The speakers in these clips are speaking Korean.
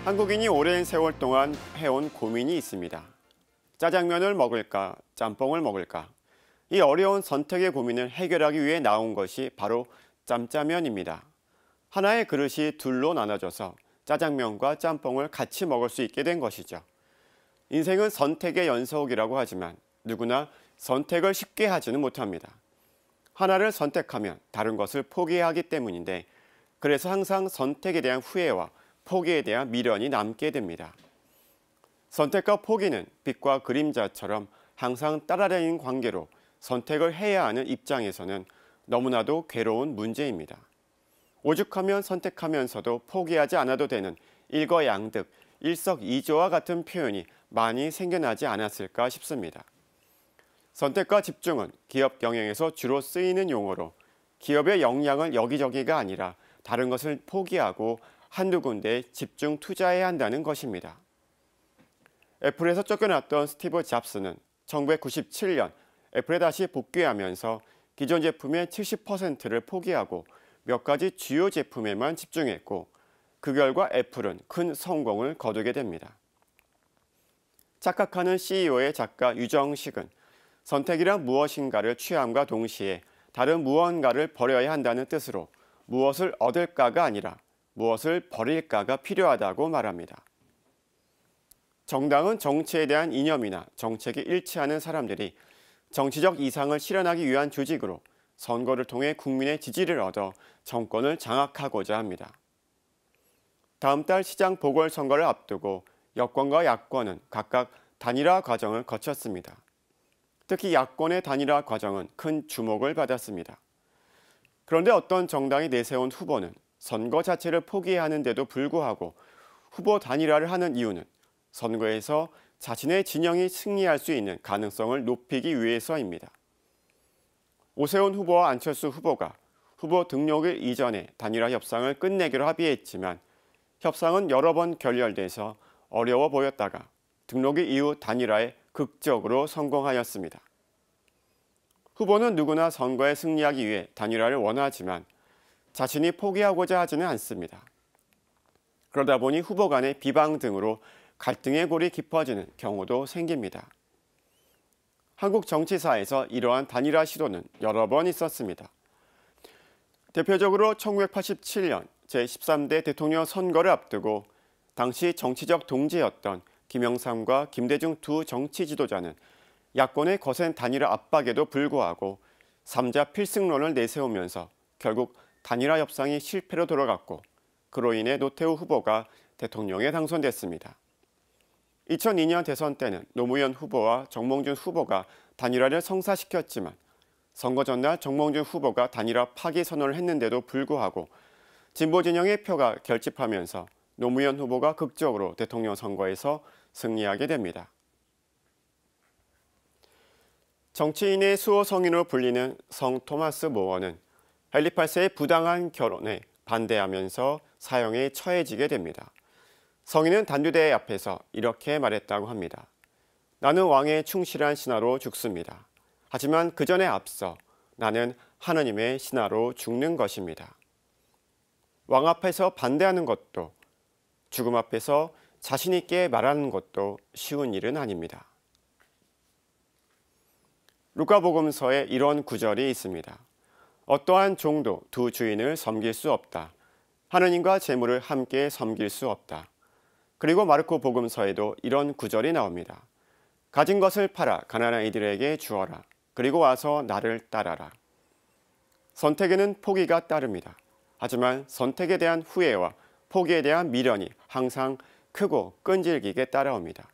한국인이 오랜 세월 동안 해온 고민이 있습니다. 짜장면을 먹을까, 짬뽕을 먹을까? 이 어려운 선택의 고민을 해결하기 위해 나온 것이 바로 짬짜면입니다. 하나의 그릇이 둘로 나눠져서 짜장면과 짬뽕을 같이 먹을 수 있게 된 것이죠. 인생은 선택의 연속이라고 하지만 누구나 선택을 쉽게 하지는 못합니다. 하나를 선택하면 다른 것을 포기해야 하기 때문인데, 그래서 항상 선택에 대한 후회와 포기에 대한 미련이 남게 됩니다. 선택과 포기는 빛과 그림자처럼 항상 따라다니는 관계로 선택을 해야 하는 입장에서는 너무나도 괴로운 문제입니다. 오죽하면 선택하면서도 포기하지 않아도 되는 일거양득, 일석이조와 같은 표현이 많이 생겨나지 않았을까 싶습니다. 선택과 집중은 기업 경영에서 주로 쓰이는 용어로, 기업의 역량을 여기저기가 아니라 다른 것을 포기하고 한두 군데에 집중 투자해야 한다는 것입니다. 애플에서 쫓겨났던 스티브 잡스는 1997년 애플에 다시 복귀하면서 기존 제품의 70%를 포기하고 몇 가지 주요 제품에만 집중했고, 그 결과 애플은 큰 성공을 거두게 됩니다. 착각하는 CEO의 작가 유정식은 선택이란 무엇인가를 취함과 동시에 다른 무언가를 버려야 한다는 뜻으로 무엇을 얻을까가 아니라 무엇을 버릴까가 필요하다고 말합니다. 정당은 정치에 대한 이념이나 정책이 일치하는 사람들이 정치적 이상을 실현하기 위한 조직으로 선거를 통해 국민의 지지를 얻어 정권을 장악하고자 합니다. 다음 달 시장 보궐선거를 앞두고 여권과 야권은 각각 단일화 과정을 거쳤습니다. 특히 야권의 단일화 과정은 큰 주목을 받았습니다. 그런데 어떤 정당이 내세운 후보는 선거 자체를 포기해야 하는데도 불구하고 후보 단일화를 하는 이유는 선거에서 자신의 진영이 승리할 수 있는 가능성을 높이기 위해서입니다. 오세훈 후보와 안철수 후보가 후보 등록일 이전에 단일화 협상을 끝내기로 합의했지만, 협상은 여러 번 결렬돼서 어려워 보였다가 등록일 이후 단일화에 극적으로 성공하였습니다. 후보는 누구나 선거에 승리하기 위해 단일화를 원하지만 자신이 포기하고자 하지는 않습니다. 그러다 보니 후보 간의 비방 등으로 갈등의 골이 깊어지는 경우도 생깁니다. 한국 정치사에서 이러한 단일화 시도는 여러 번 있었습니다. 대표적으로 1987년 제13대 대통령 선거를 앞두고 당시 정치적 동지였던 김영삼과 김대중 두 정치 지도자는 야권의 거센 단일화 압박에도 불구하고 3자 필승론을 내세우면서 결국 단일화 협상이 실패로 돌아갔고, 그로 인해 노태우 후보가 대통령에 당선됐습니다. 2002년 대선 때는 노무현 후보와 정몽준 후보가 단일화를 성사시켰지만, 선거 전날 정몽준 후보가 단일화 파기 선언을 했는데도 불구하고 진보 진영의 표가 결집하면서 노무현 후보가 극적으로 대통령 선거에서 승리하게 됩니다. 정치인의 수호 성인으로 불리는 성 토마스 모어는 헨리 8세의 부당한 결혼에 반대하면서 사형에 처해지게 됩니다. 성인은 단두대 앞에서 이렇게 말했다고 합니다. 나는 왕의 충실한 신하로 죽습니다. 하지만 그 전에 앞서 나는 하느님의 신하로 죽는 것입니다. 왕 앞에서 반대하는 것도, 죽음 앞에서 자신 있게 말하는 것도 쉬운 일은 아닙니다. 루카복음서에 이런 구절이 있습니다. 어떠한 종도 두 주인을 섬길 수 없다. 하느님과 재물을 함께 섬길 수 없다. 그리고 마르코 복음서에도 이런 구절이 나옵니다. 가진 것을 팔아 가난한 이들에게 주어라. 그리고 와서 나를 따라라. 선택에는 포기가 따릅니다. 하지만 선택에 대한 후회와 포기에 대한 미련이 항상 크고 끈질기게 따라옵니다.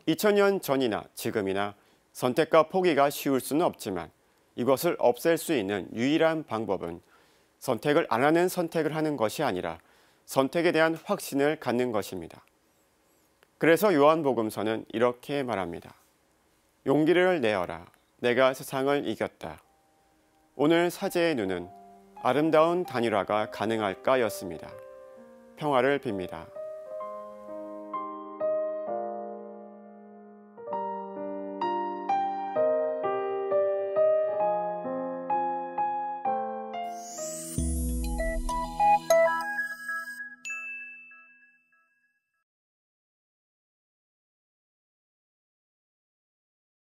2000년 전이나 지금이나 선택과 포기가 쉬울 수는 없지만, 이것을 없앨 수 있는 유일한 방법은 선택을 안 하는 선택을 하는 것이 아니라 선택에 대한 확신을 갖는 것입니다. 그래서 요한복음서는 이렇게 말합니다. 용기를 내어라. 내가 세상을 이겼다. 오늘 사제의 눈은 아름다운 단일화가 가능할까였습니다. 평화를 빕니다.